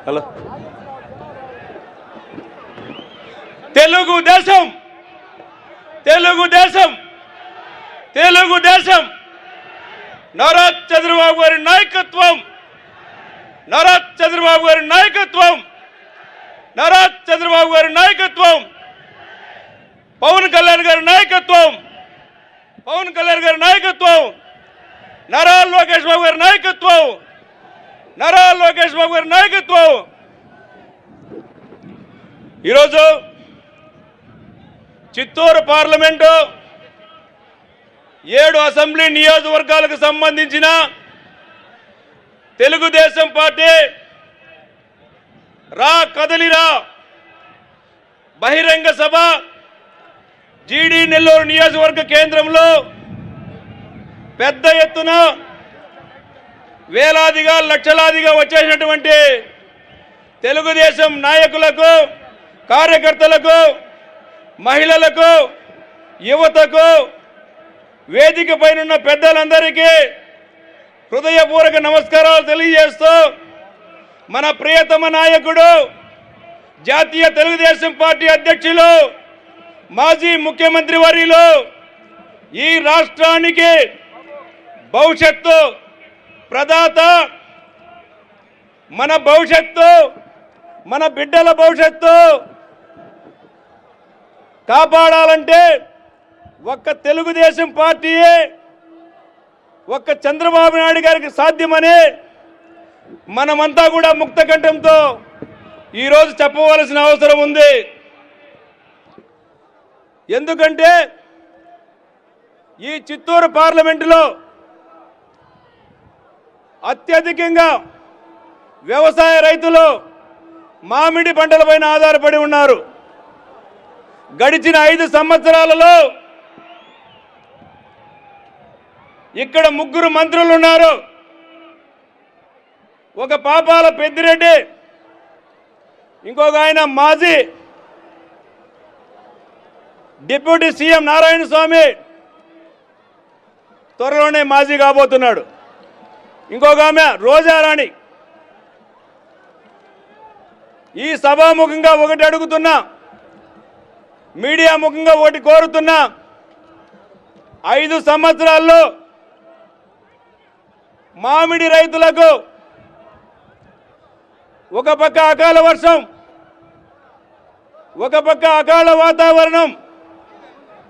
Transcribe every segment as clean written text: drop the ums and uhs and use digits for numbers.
Hello, Telugu Desam Telugu Desam Telugu Desam Nara Chandrababu గారి నాయకత్వం, నారా చంద్రబాబు గారి నాయకత్వం, నారా చంద్రబాబు గారి నాయకత్వం, పవన్ కళ్యాణ్ గారి నాయకత్వం, పవన్ కళ్యాణ్ గారి నాయకత్వం, నారా లోకేష్ బాబు గారి నాయకత్వం, నారా లోకేష్ బాబు గారి నాయకత్వం. ఈరోజు చిత్తూరు పార్లమెంటు 7 అసెంబ్లీ నియోజకవర్గాలకు సంబంధించిన తెలుగుదేశం పార్టీ రా కదలిరా బహిరంగ సభ జీడీ నెల్లూరు నియోజకవర్గ కేంద్రంలో పెద్ద ఎత్తున వేలాదిగా లక్షలాదిగా వచ్చేసినటువంటి తెలుగుదేశం నాయకులకు, కార్యకర్తలకు, మహిళలకు, యువతకు, వేదిక పైనున్న పెద్దలందరికీ హృదయపూర్వక నమస్కారాలు తెలియజేస్తూ, మన ప్రియతమ నాయకుడు జాతీయ తెలుగుదేశం పార్టీ అధ్యక్షులు, మాజీ ముఖ్యమంత్రి వర్యులు, ఈ రాష్ట్రానికి భవిష్యత్తు ప్రదాత, మన భవిష్యత్తు, మన బిడ్డల భవిష్యత్తు కాపాడాలంటే ఒక్క తెలుగుదేశం పార్టీయే, ఒక్క చంద్రబాబు నాయుడు గారికి సాధ్యమని మనమంతా కూడా ముక్త కంఠంతో ఈరోజు చెప్పవలసిన అవసరం ఉంది. ఎందుకంటే ఈ చిత్తూరు పార్లమెంటులో అత్యధికంగా వ్యవసాయ రైతులు మామిడి పంటలపైన ఆధారపడి ఉన్నారు. గడిచిన 5 సంవత్సరాలలో ఇక్కడ 3 మంత్రులు ఉన్నారు. ఒక పాపాల పెద్దిరెడ్డి, ఇంకొక ఆయన మాజీ డిప్యూటీ సీఎం నారాయణ స్వామి, త్వరలోనే మాజీ కాబోతున్నాడు. ఇంకొక ఆమె రోజారాణి. ఈ సభాముఖంగా ఒకటి అడుగుతున్నా, మీడియా ముఖంగా ఒకటి కోరుతున్నా, 5 సంవత్సరాల్లో మామిడి రైతులకు ఒక పక్క అకాల వర్షం, ఒక పక్క అకాల వాతావరణం,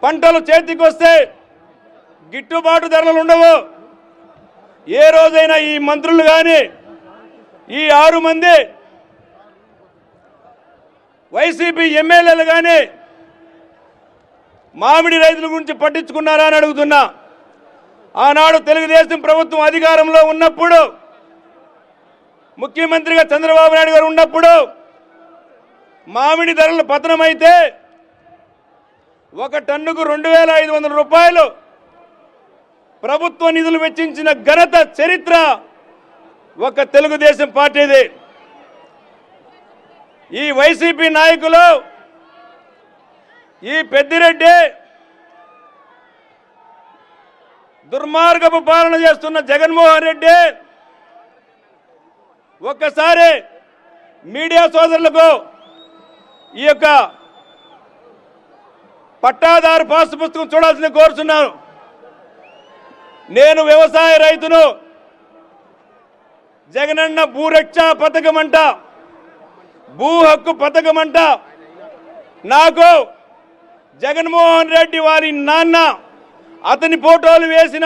పంటలు చేతికొస్తే గిట్టుబాటు ధరలు ఉండవు. ఏ రోజైనా ఈ మంత్రులు కానీ, ఈ 6 మంది వైసీపీ ఎమ్మెల్యేలు కానీ మామిడి రైతుల గురించి పట్టించుకున్నారా అని అడుగుతున్నా. ఆనాడు తెలుగుదేశం ప్రభుత్వం అధికారంలో ఉన్నప్పుడు, ముఖ్యమంత్రిగా చంద్రబాబు నాయుడు గారు ఉన్నప్పుడు మామిడి ధరలు పతనమైతే ఒక టన్నుకు 2500 రూపాయలు ప్రభుత్వ నిధులు వెచ్చించిన ఘనత, చరిత్ర ఒక తెలుగుదేశం పార్టీది. ఈ వైసీపీ నాయకులు, ఈ పెద్దిరెడ్డి దుర్మార్గపు పాలన చేస్తున్న జగన్మోహన్ రెడ్డి ఒక్కసారి మీడియా సోదరులకు ఈ యొక్క పట్టాదారు పాస్ పుస్తకం చూడాల్సింది కోరుతున్నాను. నేను వ్యవసాయ రైతును. జగనన్న భూరక్ష పథకం అంట, భూ హక్కు పథకం అంట. నాకు జగన్మోహన్ రెడ్డి వారి నాన్న, అతని ఫోటోలు వేసిన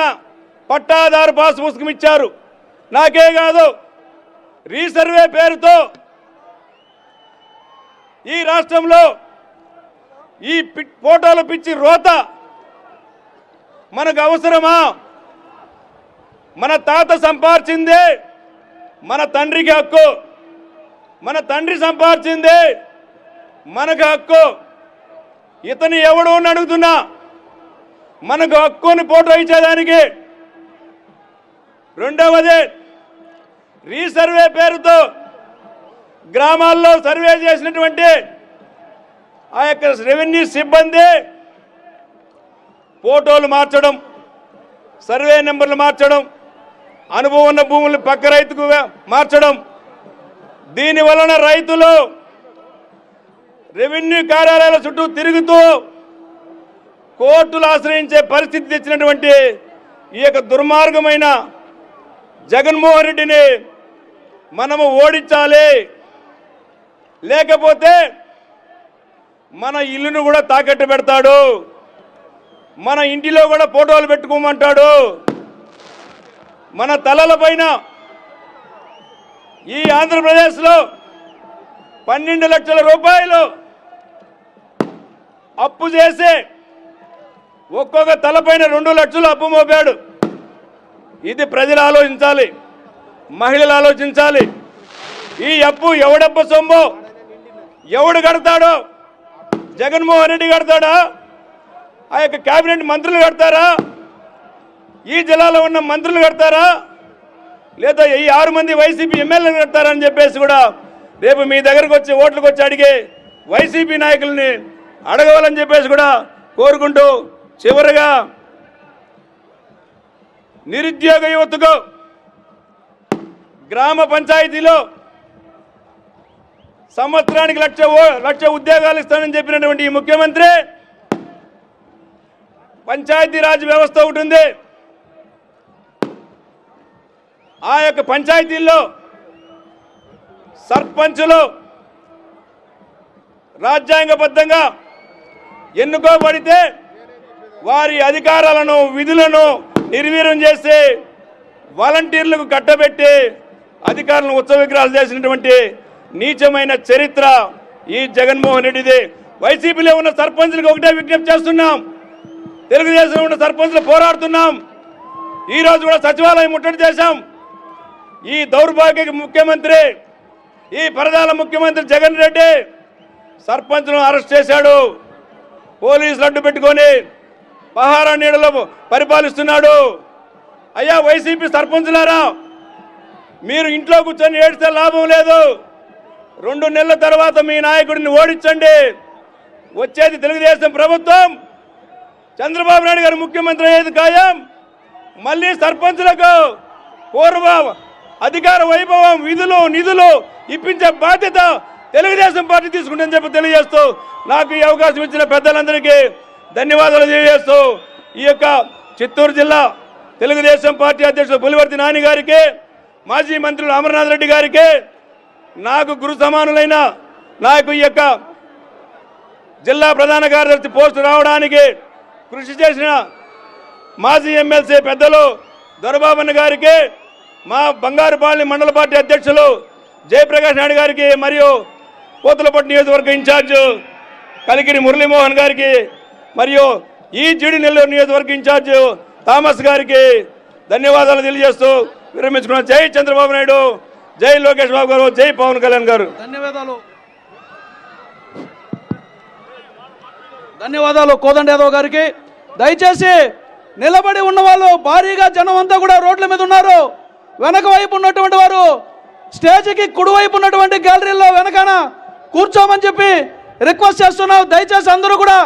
పట్టాదారు పాస్ పుస్తకం ఇచ్చారు. నాకే కాదు, రీసర్వే పేరుతో ఈ రాష్ట్రంలో ఈ ఫోటోల పిచ్చి రోత మనకు అవసరమా? మన తాత సంపాదించిందే మన తండ్రికి హక్కు, మన తండ్రి సంపాదించిందే మనకు హక్కు. ఇతను ఎవడు అని అడుగుతున్నా, మనకు హక్కుని ఫోటో ఇచ్చేదానికి. రెండవది, రీసర్వే పేరుతో గ్రామాల్లో సర్వే చేసినటువంటి ఆ యొక్క రెవెన్యూ సిబ్బంది ఫోటోలు మార్చడం, సర్వే నెంబర్లు మార్చడం, అనుభవం ఉన్న భూములు పక్క రైతుకు మార్చడం, దీని వలన రైతులు రెవెన్యూ కార్యాలయాల చుట్టూ తిరుగుతూ కోర్టులు ఆశ్రయించే పరిస్థితి తెచ్చినటువంటి ఈ యొక్క దుర్మార్గమైన జగన్మోహన్ రెడ్డిని మనము ఓడించాలి. లేకపోతే మన ఇల్లును కూడా తాకట్టు పెడతాడు, మన ఇంటిలో కూడా ఫోటోలు పెట్టుకోమంటాడు, మన తలల పైన ఈ ఆంధ్రప్రదేశ్లో 12 లక్షల రూపాయలు అప్పు చేసి ఒక్కొక్క తలపైన 2 లక్షలు అప్పు మోపాడు. ఇది ప్రజలు ఆలోచించాలి, మహిళలు ఆలోచించాలి. ఈ అప్పు ఎవడప్ప సొమ్ము, ఎవడు కడతాడో? జగన్మోహన్ రెడ్డి కడతాడా? ఆ యొక్క కేబినెట్ మంత్రులు కడతారా? ఈ జిల్లాలో ఉన్న మంత్రులు కడతారా? లేదా ఈ 6 మంది వైసీపీ ఎమ్మెల్యేలు కడతారని చెప్పేసి కూడా రేపు మీ దగ్గరకు వచ్చి ఓట్లకు వచ్చి అడిగే వైసీపీ నాయకుల్ని అడగవాలని చెప్పేసి కూడా కోరుకుంటూ, చివరిగా నిరుద్యోగ యువతకు గ్రామ పంచాయతీలో సంవత్సరానికి 1,00,000 ఉద్యోగాలు ఇస్తానని చెప్పినటువంటి ఈ ముఖ్యమంత్రి పంచాయతీరాజ్ వ్యవస్థ ఒకటి ఉంది. ఆ యొక్క పంచాయతీల్లో సర్పంచులు రాజ్యాంగబద్ధంగా ఎన్నుకోబడితే వారి అధికారాలను, విధులను నిర్వీర్యం చేసి వాలంటీర్లకు కట్టబెట్టి అధికారులను ఉత్సవ విగ్రహాలు చేసినటువంటి నీచమైన చరిత్ర ఈ జగన్మోహన్ రెడ్డిది. వైసీపీలో ఉన్న సర్పంచులకు ఒకటే విజ్ఞప్తి చేస్తున్నాం, తెలుగుదేశంలో ఉన్న సర్పంచులు పోరాడుతున్నాం. ఈరోజు కూడా సచివాలయం ముట్టడి చేశాం. ఈ దౌర్భాగ్య ముఖ్యమంత్రి, ఈ పరదాల ముఖ్యమంత్రి జగన్ రెడ్డి సర్పంచ్లను అరెస్ట్ చేశాడు. పోలీసులు అడ్డు పెట్టుకొని పహారా నీడలో పరిపాలిస్తున్నాడు. అయ్యా వైసీపీ సర్పంచులారా, మీరు ఇంట్లో కూర్చొని ఏడిస్తే లాభం లేదు. 2 నెలల తర్వాత మీ నాయకుడిని ఓడించండి. వచ్చేది తెలుగుదేశం ప్రభుత్వం, చంద్రబాబు నాయుడు గారు ముఖ్యమంత్రి అయ్యేది ఖాయం. మళ్ళీ సర్పంచులకు పూర్వ అధికార వైభవం, విధులు, నిధులు ఇప్పించే బాధ్యత తెలుగుదేశం పార్టీ తీసుకుంటుందని చెప్పి తెలియజేస్తూ, నాకు ఈ అవకాశం ఇచ్చిన పెద్దలందరికీ ధన్యవాదాలు తెలియజేస్తూ, ఈ యొక్క చిత్తూరు జిల్లా తెలుగుదేశం పార్టీ అధ్యక్షులు పులివర్తి నాని గారికి, మాజీ మంత్రులు అమర్నాథ్ రెడ్డి గారికి, నాకు గురు సమానులైన నాకు ఈ యొక్క జిల్లా ప్రధాన కార్యదర్శి పోస్టు రావడానికి కృషి చేసిన మాజీ ఎమ్మెల్సీ పెద్దలు దొరబాబన్న గారికి, మా బంగారుపాలెం మండల పార్టీ అధ్యక్షులు జయప్రకాష్ నాయుడు గారికి, మరియు పోతులపట్టు నియోజకవర్గ ఇన్ఛార్జ్ కలికిరి మురళీమోహన్ గారికి, మరియు ఈ జీడి నెల్లూరు నియోజకవర్గ ఇన్ఛార్జ్ థామస్ గారికి ధన్యవాదాలు తెలియజేస్తూ విరమించుకున్నాను. జై చంద్రబాబు నాయుడు, జై లోకేష్ బాబు గారు, జై పవన్ కళ్యాణ్ గారు. ధన్యవాదాలు కోదండ యాదవ్ గారికి. దయచేసి నిలబడి ఉన్న వాళ్ళు భారీగా జనం అంతా కూడా రోడ్ల మీద ఉన్నారు. వెనక వైపు ఉన్నటువంటి వారు స్టేజ్కి కుడివైపు ఉన్నటువంటి గ్యాలరీలో వెనకాన కూర్చోమని చెప్పి రిక్వెస్ట్ చేస్తున్నాం. దయచేసి అందరూ కూడా